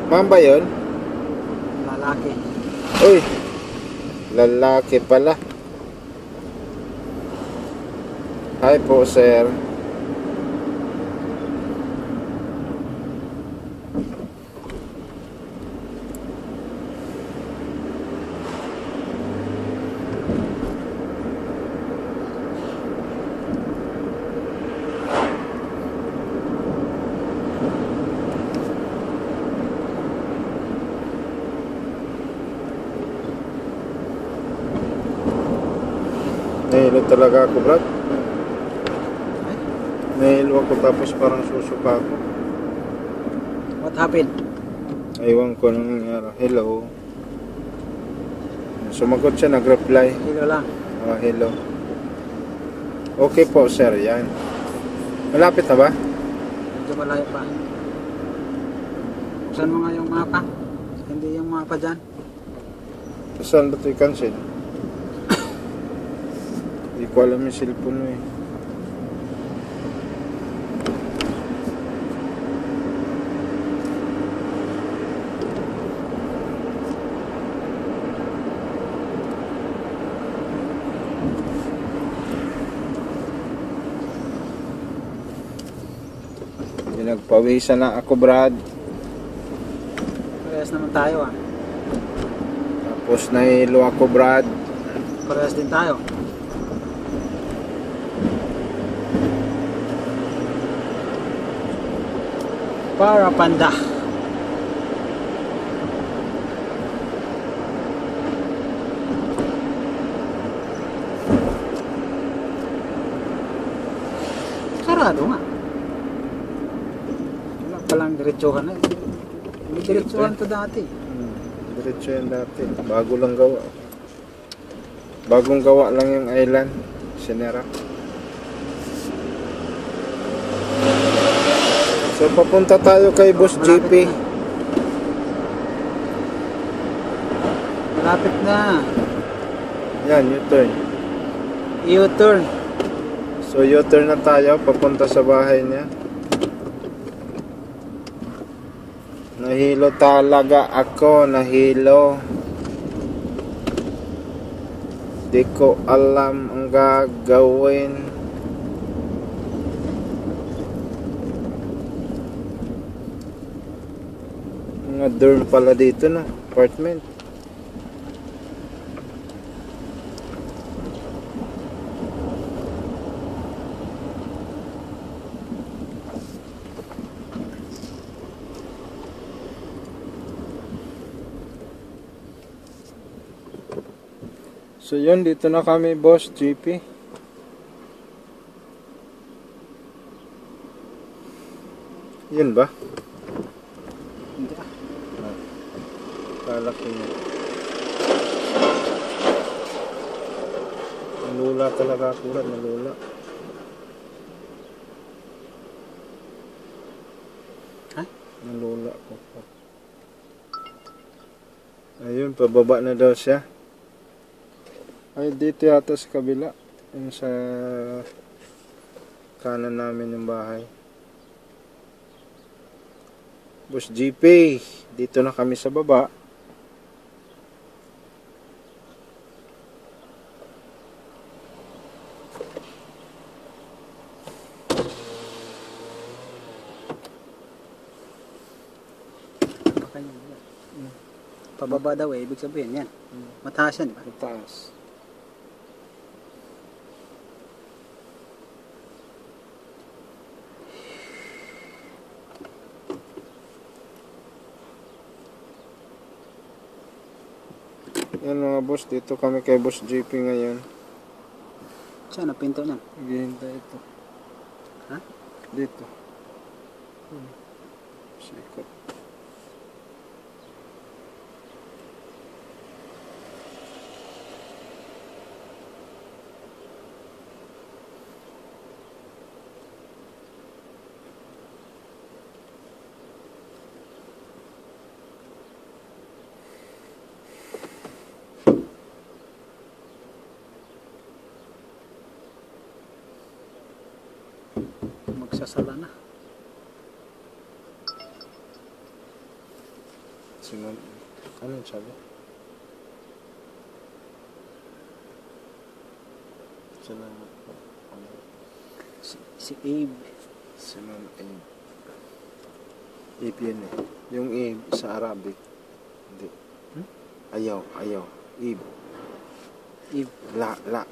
Ma'am ba yun? Lalaki. Uy, lalaki pala. Hi po, sir. Nahilo talaga ako, Brad. Nahilo ako tapos parang susuka ako. What happened? Aywan ko nang nangyari. Hello. Sumagot siya, nag-reply. Hilo lang. Hello. Okay po, sir. Yan. Malapit na ba? Medyo malayo pa. Buksan mo nga yung mapa. Hindi yung mapa dyan. Saan ba ito i-cancel? Hindi ko alam yung cellphone mo eh. Nagpawisan na ako, Brad. Parehas naman tayo ah. Tapos nahilo ako, Brad. Parehas din tayo. Para panda. Sarado nga. Wala palang diretsuhan na. May diretsuhan to dati. Diretso yan dati. Bago lang gawa. Bagong gawa lang yung island. Sinera. So papunta tayo kay Boss JP. na. Yan, U-turn. U-turn. So U-turn na tayo papunta sa bahay niya. Nahilo talaga ako, nahilo. Di ko alam ang gagawin. Mga dorm pala dito, no? Apartment. So yun, dito na kami, boss GP. Yun ba? Hindi ah. Kala ko yun. Nalula talaga ako, nalula. Ha? Nalula ako. Ayun, pababa na daw siya. Ay, dito yata sa kabila. Yung sa kanan namin yung bahay. Boss GP, dito na kami sa baba. Baka yun. Pababa daw eh. Ibig sabihin yan. Mataas yan, di ba? Mataas. Yan mga boss, dito kami kay Boss JP ngayon. Saan ang pinto niyan? Naghihintay ito. Ha? Dito. Sikot. Magsasala na. Sinun. Ano yung sabi? Salamat po. Si Abe. Sinun Abe. Abe yun eh. Yung Abe sa Arabic. Hindi. Ayaw. Abe. Abe. La. La.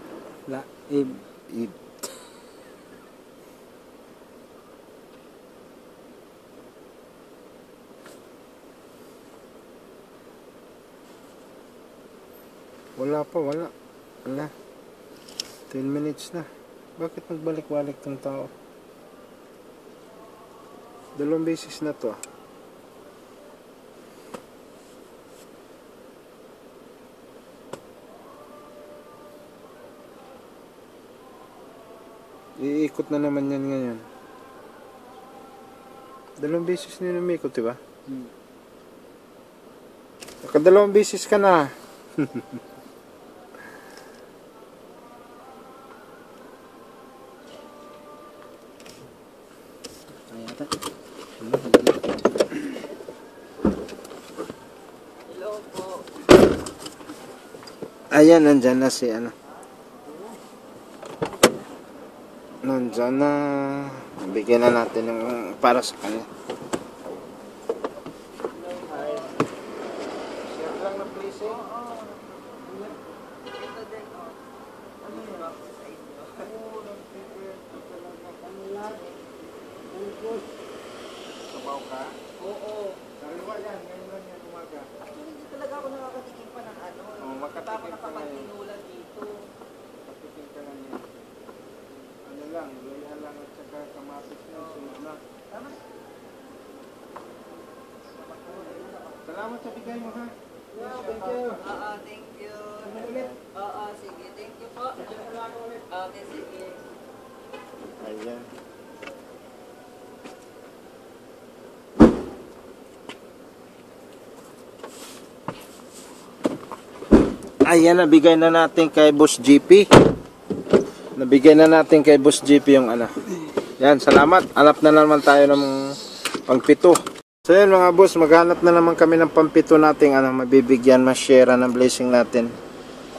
Abe. Abe. Wala pa, wala. 10 minutes na. Bakit nagbalik-balik tong tao? 2 beses na to. Iikot na naman yan ngayon. 2 beses na umikot, diba? Nakadalawang beses ka na. Ayata. Ayan, nandyan na si ano. Nandyan na. Bigyan na natin ng para sa kanya. Share lang na please eh. Sabaw ka? Oo. Sariwa yan, ngayon lang yan umaga. Hindi talaga ako nakakatikim pa ng ano. Oh, makatikim ka na yan. Nakapagtinulan dito. Makatikim ka na yan. Ano lang, luya lang at saka kamatis na, sunod na. Tama. Salamat sa bigay mo ha. Yeah, Thank you. Thank you. Sige. Thank you po. Okay, sige. Ayan. Ayan, nabigay na natin kay Boss GP. Nabigay na natin kay Boss GP yung ano. Yan, salamat. Hanap na naman tayo ng pangpito. So yun mga boss, maghanap na naman kami ng pampito nating ano, mabibigyan, ma-share ng blessing natin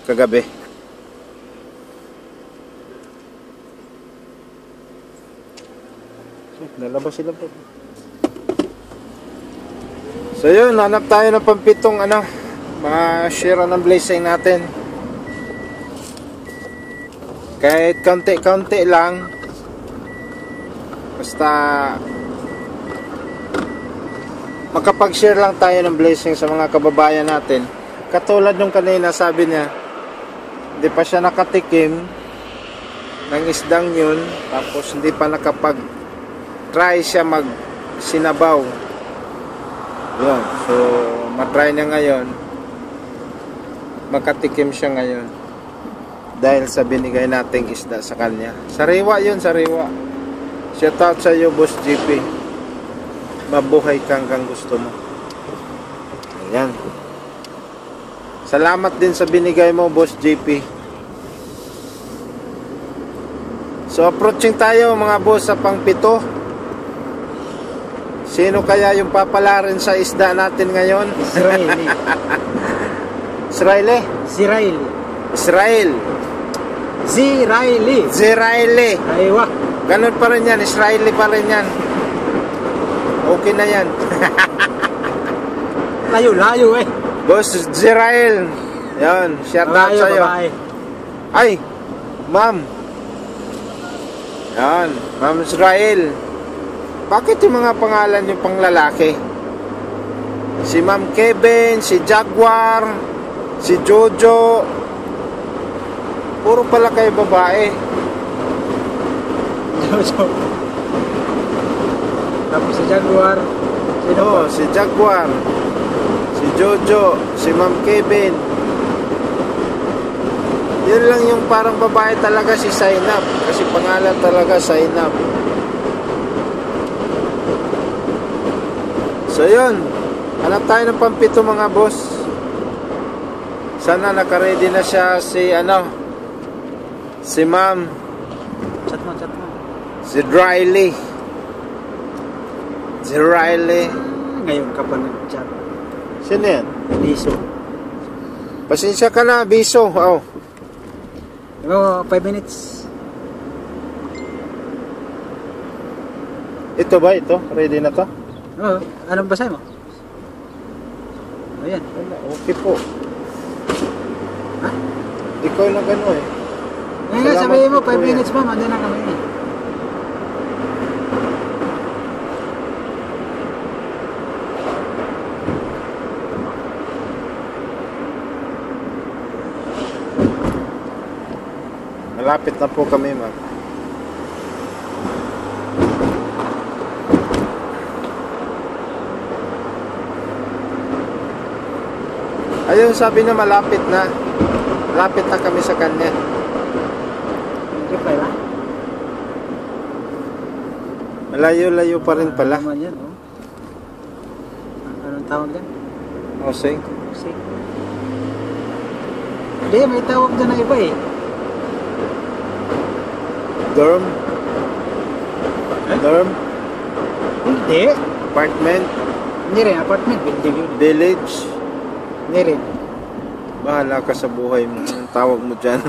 kagabi. Lalabas sila po. So yun, hanap tayo ng pampitong ano, ma-share ng blessing natin. Kahit kaunti-kaunti lang, basta makapag-share lang tayo ng blessing sa mga kababayan natin. Katulad nung kanina, sabi niya, hindi pa siya nakatikim ng isdang yun, tapos hindi pa nakapag-try siya mag-sinabaw. Yun, so matry niya ngayon, makatikim siya ngayon dahil sa binigay nating isda sa kanya. Sariwa yun, sariwa. Shout out sa iyo, Boss GP. Mabuhay kang gusto mo. Ayan. Salamat din sa binigay mo, Boss JP. So approaching tayo mga boss sa pangpito. Sino kaya yung papalarin sa isda natin ngayon? Israeli. Israeli? Israeli. Israel. Ziraeli. Ziraeli. Aywa. Ganun pa rin yan. Israeli pa rin yan. Okay na yan. Layo-layo eh. Boss Zirael. Yan. Shout out sa'yo. Babae. Ay, ma'am. Yan, Ma'am Israel. Bakit yung mga pangalan yung panglalaki? Si Ma'am Kevin, si Jaguar, si Jojo. Puro pala kayo babae. Jojo. Tapos si Jaguar. Sino Oo, pa? si Jaguar, si Jojo, si Ma'am Kevin. Yun lang yung parang babae talaga, si Zainab. Kasi pangalan talaga Zainab. So yun, hanap tayo ng pampito mga boss. Sana nakaready na siya si si Ma'am, Chat mo. si Riley. Si Riley. Ngayon ka pa nag-chat. Sino yan? Liso. Pasensya ka na, Biso. Oh. Diba, 5 minutes. Ito ba ito? Ready na to? Oo. Anong basahin mo? Ayan. Wala, okay po. Ha? Ikaw na gano'n eh. Ngayon, Salamat sabihin mo, po, 5 kuya. minutes ma'am. Andun na kami. Malapit na po kami, ma'am. Ayun, sabi na malapit na. Malapit na kami sa kanya. Reply ba? Malayo-layo pa rin pala. Ano naman yan, oh. Anong tawag yan? Oseng. Sige. Hindi, may tawag dyan na iba eh. Dorm. Dorm. Hindi. Apartment. Hindi rin, apartment building yun. Village. Hindi rin. Bahala ka sa buhay mo. Anong tawag mo dyan?